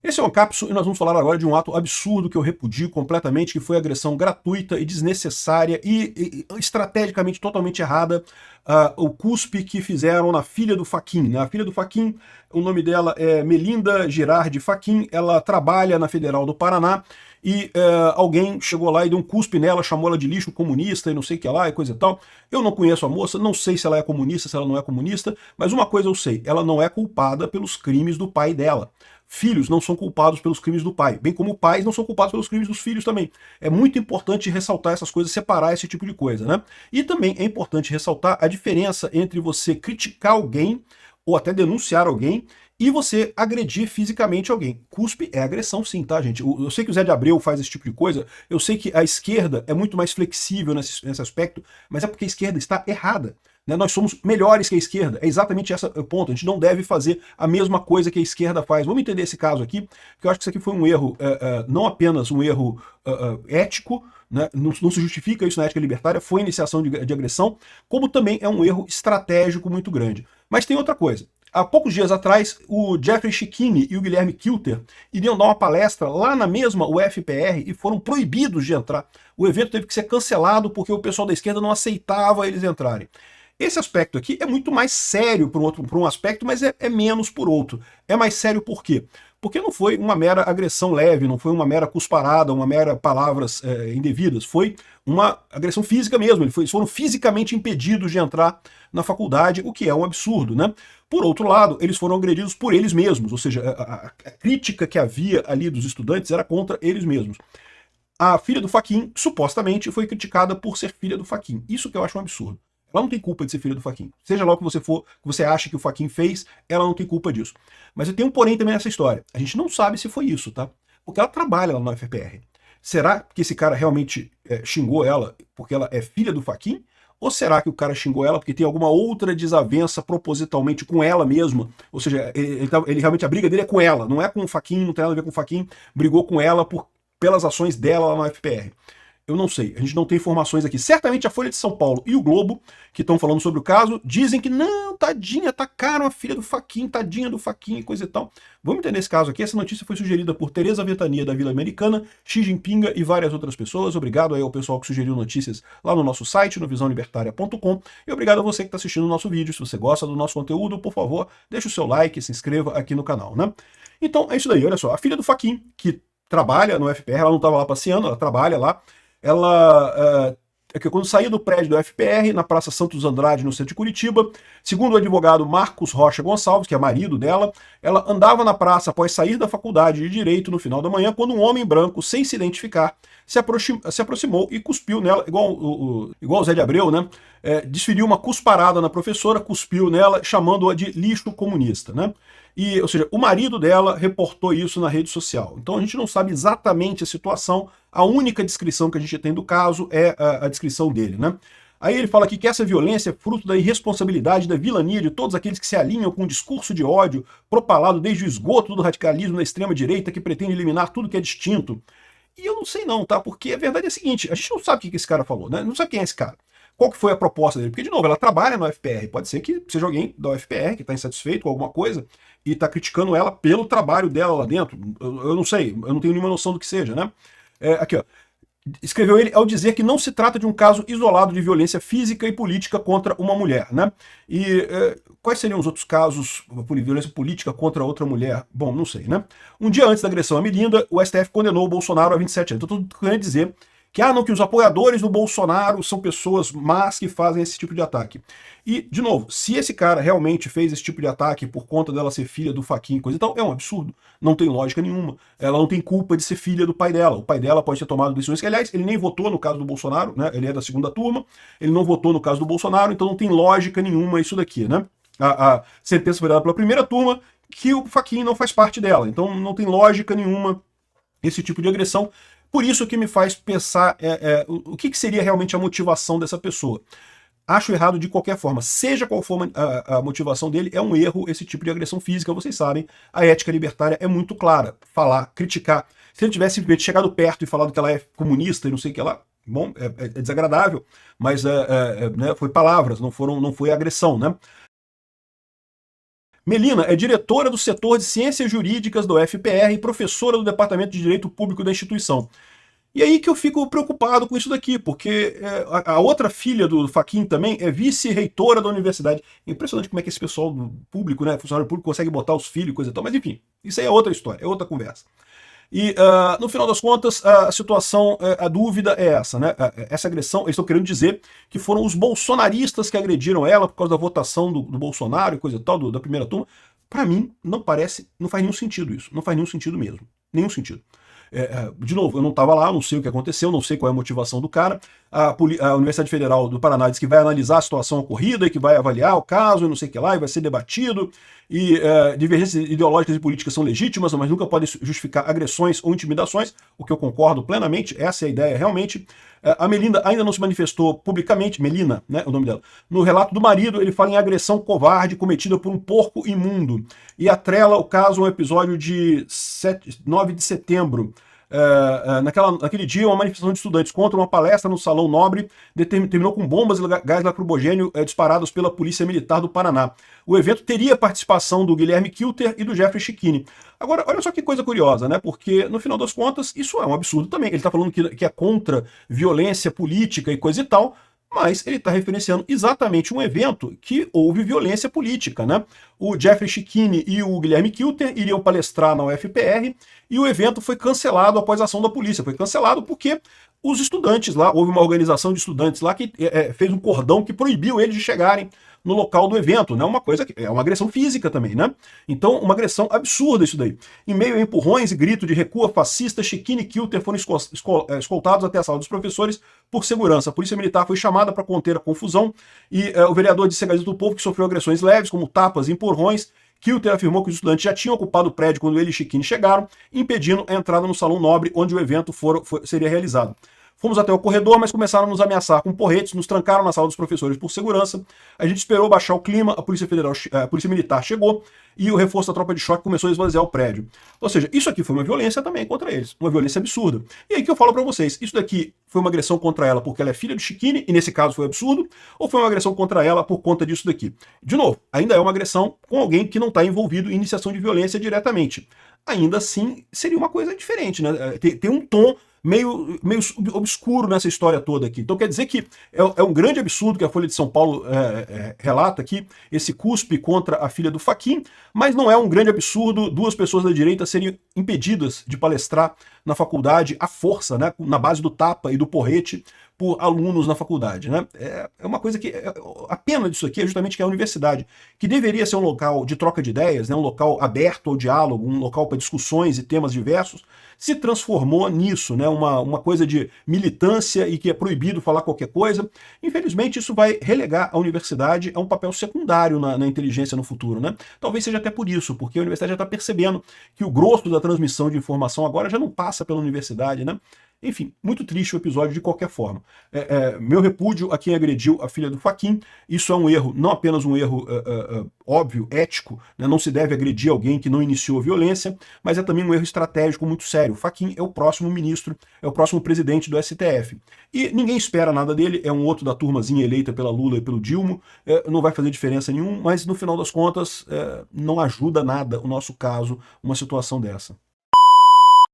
Esse é o Ancapsu e nós vamos falar agora de um ato absurdo que eu repudio completamente, que foi agressão gratuita e desnecessária e estrategicamente totalmente errada, o cuspe que fizeram na filha do Fachin. Né? A filha do Fachin, o nome dela é Melinda Girardi Fachin, ela trabalha na Federal do Paraná e alguém chegou lá e deu um cuspe nela, chamou ela de lixo comunista e não sei o que lá e coisa e tal. Eu não conheço a moça, não sei se ela é comunista, se ela não é comunista, mas uma coisa eu sei, ela não é culpada pelos crimes do pai dela. Filhos não são culpados pelos crimes do pai, bem como pais não são culpados pelos crimes dos filhos também. É muito importante ressaltar essas coisas, separar esse tipo de coisa, né? E também é importante ressaltar a diferença entre você criticar alguém ou até denunciar alguém e você agredir fisicamente alguém. Cuspe é agressão sim, tá, gente? Eu sei que o Zé de Abreu faz esse tipo de coisa, eu sei que a esquerda é muito mais flexível nesse aspecto, mas é porque a esquerda está errada. Né? Nós somos melhores que a esquerda. É exatamente esse o ponto. A gente não deve fazer a mesma coisa que a esquerda faz. Vamos entender esse caso aqui, porque eu acho que isso aqui foi um erro, não apenas um erro ético, né? Não se justifica isso na ética libertária, foi iniciação de agressão, como também é um erro estratégico muito grande. Mas tem outra coisa. Há poucos dias atrás, o Jeffrey Schickini e o Guilherme Kilter iriam dar uma palestra lá na mesma UFPR e foram proibidos de entrar. O evento teve que ser cancelado porque o pessoal da esquerda não aceitava eles entrarem. Esse aspecto aqui é muito mais sério por um aspecto, mas é menos por outro. É mais sério por quê? Porque não foi uma mera agressão leve, não foi uma mera cusparada, uma mera palavras indevidas, foi uma agressão física mesmo, eles foram fisicamente impedidos de entrar na faculdade, o que é um absurdo, né? Por outro lado, eles foram agredidos por eles mesmos, ou seja, a crítica que havia ali dos estudantes era contra eles mesmos. A filha do Fachin, supostamente, foi criticada por ser filha do Fachin. Isso que eu acho um absurdo. Ela não tem culpa de ser filha do Fachin. Seja lá o que você for, que você acha que o Fachin fez, ela não tem culpa disso. Mas eu tenho um porém também nessa história. A gente não sabe se foi isso, tá? Porque ela trabalha lá na UFPR. Será que esse cara realmente xingou ela porque ela é filha do Fachin? Ou será que o cara xingou ela porque tem alguma outra desavença propositalmente com ela mesma? Ou seja, ele realmente a briga dele é com ela, não é com o Fachin, não tem nada a ver com o Fachin, brigou com ela pelas ações dela lá na UFPR. Eu não sei, a gente não tem informações aqui. Certamente a Folha de São Paulo e o Globo, que estão falando sobre o caso, dizem que não, tadinha, atacaram a filha do Fachin, tadinha do Fachin e coisa e tal. Vamos entender esse caso aqui. Essa notícia foi sugerida por Tereza Ventania, da Vila Americana, Xi Jinping e várias outras pessoas. Obrigado aí ao pessoal que sugeriu notícias lá no nosso site, no visãolibertaria.com. E obrigado a você que está assistindo o nosso vídeo. Se você gosta do nosso conteúdo, por favor, deixe o seu like, se inscreva aqui no canal, né? Então é isso daí, olha só. A filha do Fachin, que trabalha no FPR, ela não estava lá passeando, ela trabalha lá. Ela, quando saía do prédio do FPR, na Praça Santos Andrade, no centro de Curitiba, segundo o advogado Marcos Rocha Gonçalves, que é marido dela, ela andava na praça após sair da faculdade de Direito no final da manhã, quando um homem branco, sem se identificar, se aproximou e cuspiu nela, igual o Zé de Abreu, né? Desferiu uma cusparada na professora, cuspiu nela, chamando-a de lixo comunista, né? E, ou seja, o marido dela reportou isso na rede social. Então a gente não sabe exatamente a situação, a única descrição que a gente tem do caso é a descrição dele, né? Aí ele fala aqui que essa violência é fruto da irresponsabilidade, da vilania de todos aqueles que se alinham com um discurso de ódio propalado desde o esgoto do radicalismo da extrema-direita que pretende eliminar tudo que é distinto. E eu não sei não, tá? Porque a verdade é a seguinte, a gente não sabe o que esse cara falou, né? Não sabe quem é esse cara. Qual que foi a proposta dele? Porque, de novo, ela trabalha no UFPR. Pode ser que seja alguém da UFPR que está insatisfeito com alguma coisa e está criticando ela pelo trabalho dela lá dentro. Eu não sei, eu não tenho nenhuma noção do que seja, né? Aqui, ó. Escreveu ele ao dizer que não se trata de um caso isolado de violência física e política contra uma mulher, né? E quais seriam os outros casos por violência política contra outra mulher? Bom, não sei, né? Um dia antes da agressão à Melinda, o STF condenou o Bolsonaro a 27 anos. Então, estou querendo dizer que, não, que os apoiadores do Bolsonaro são pessoas más que fazem esse tipo de ataque. E, de novo, se esse cara realmente fez esse tipo de ataque por conta dela ser filha do Fachin e coisa e tal, é um absurdo. Não tem lógica nenhuma. Ela não tem culpa de ser filha do pai dela. O pai dela pode ter tomado decisões que, aliás, ele nem votou no caso do Bolsonaro, né? Ele é da segunda turma, ele não votou no caso do Bolsonaro, então não tem lógica nenhuma isso daqui, né? A sentença foi dada pela primeira turma, que o Fachin não faz parte dela. Então não tem lógica nenhuma esse tipo de agressão. Por isso que me faz pensar o que seria realmente a motivação dessa pessoa. Acho errado de qualquer forma. Seja qual for a motivação dele, é um erro esse tipo de agressão física. Vocês sabem, a ética libertária é muito clara. Falar, criticar. Se ele tivesse simplesmente chegado perto e falado que ela é comunista e não sei o que lá, bom, é desagradável, mas né, foi palavras, não foi agressão, né? Melina é diretora do setor de Ciências Jurídicas do FPR e professora do Departamento de Direito Público da instituição. E aí que eu fico preocupado com isso daqui, porque a outra filha do Fachin também é vice-reitora da universidade. É impressionante como é que esse pessoal público, né, funcionário público, consegue botar os filhos e coisa e tal, mas enfim, isso aí é outra história, é outra conversa. E, no final das contas, a situação, a dúvida é essa, né? Essa agressão, eles estão querendo dizer que foram os bolsonaristas que agrediram ela por causa da votação do Bolsonaro e coisa e tal, da primeira turma. Para mim, não parece, não faz nenhum sentido isso. Não faz nenhum sentido mesmo. Nenhum sentido. De novo, eu não estava lá, não sei o que aconteceu, não sei qual é a motivação do cara. A Universidade Federal do Paraná diz que vai analisar a situação ocorrida e que vai avaliar o caso e não sei o que lá, e vai ser debatido. E divergências ideológicas e políticas são legítimas, mas nunca podem justificar agressões ou intimidações, o que eu concordo plenamente, essa é a ideia realmente. A Melinda ainda não se manifestou publicamente, Melina, né, o nome dela. No relato do marido, ele fala em agressão covarde cometida por um porco imundo. E atrela o caso a um episódio de 9 de setembro. Naquele dia, uma manifestação de estudantes contra uma palestra no Salão Nobre terminou com bombas e gás lacrimogêneo disparados pela Polícia Militar do Paraná. O evento teria participação do Guilherme Kilter e do Jeffrey Schickini. Agora, olha só que coisa curiosa, né? Porque, no final das contas, isso é um absurdo também. Ele está falando que é contra violência política e coisa e tal, mas ele está referenciando exatamente um evento que houve violência política, né? O Jeffrey Schickini e o Guilherme Kilter iriam palestrar na UFPR e o evento foi cancelado após a ação da polícia. Foi cancelado porque os estudantes lá, houve uma organização de estudantes lá que fez um cordão que proibiu eles de chegarem no local do evento, né? Uma coisa que é uma agressão física também, né? Então, uma agressão absurda isso daí. Em meio a empurrões e grito de recua fascista, Schickini e Kilter foram escoltados até a sala dos professores por segurança. A polícia militar foi chamada para conter a confusão e o vereador disse à Gazeta do Povo que sofreu agressões leves, como tapas e empurrões. Kilter afirmou que os estudantes já tinham ocupado o prédio quando ele e Schickini chegaram, impedindo a entrada no Salão Nobre, onde o evento seria realizado. Fomos até o corredor, mas começaram a nos ameaçar com porretes, nos trancaram na sala dos professores por segurança. A gente esperou baixar o clima, a Polícia Militar chegou e o reforço da tropa de choque começou a esvaziar o prédio. Ou seja, isso aqui foi uma violência também contra eles, uma violência absurda. E aí que eu falo pra vocês, isso daqui foi uma agressão contra ela porque ela é filha do Schickini, e nesse caso foi absurdo, ou foi uma agressão contra ela por conta disso daqui? De novo, ainda é uma agressão com alguém que não está envolvido em iniciação de violência diretamente. Ainda assim, seria uma coisa diferente, né? Tem um tom meio obscuro nessa história toda aqui. Então quer dizer que é um grande absurdo que a Folha de São Paulo relata aqui, esse cuspe contra a filha do Fachin, mas não é um grande absurdo duas pessoas da direita serem impedidas de palestrar na faculdade à força, né, na base do tapa e do porrete, por alunos na faculdade, né? É uma coisa que... A pena disso aqui é justamente que a universidade, que deveria ser um local de troca de ideias, né, um local aberto ao diálogo, um local para discussões e temas diversos, se transformou nisso, né, uma coisa de militância e que é proibido falar qualquer coisa. Infelizmente, isso vai relegar a universidade a um papel secundário na inteligência no futuro, né? Talvez seja até por isso, porque a universidade já está percebendo que o grosso da transmissão de informação agora já não passa pela universidade, né? Enfim, muito triste o episódio de qualquer forma. Meu repúdio a quem agrediu a filha do Fachin. Isso é um erro, não apenas um erro óbvio, ético, né? Não se deve agredir alguém que não iniciou violência, mas é também um erro estratégico muito sério. O Fachin é o próximo ministro, é o próximo presidente do STF. E ninguém espera nada dele, é um outro da turmazinha eleita pela Lula e pelo Dilma, não vai fazer diferença nenhuma, mas no final das contas não ajuda nada o nosso caso, uma situação dessa.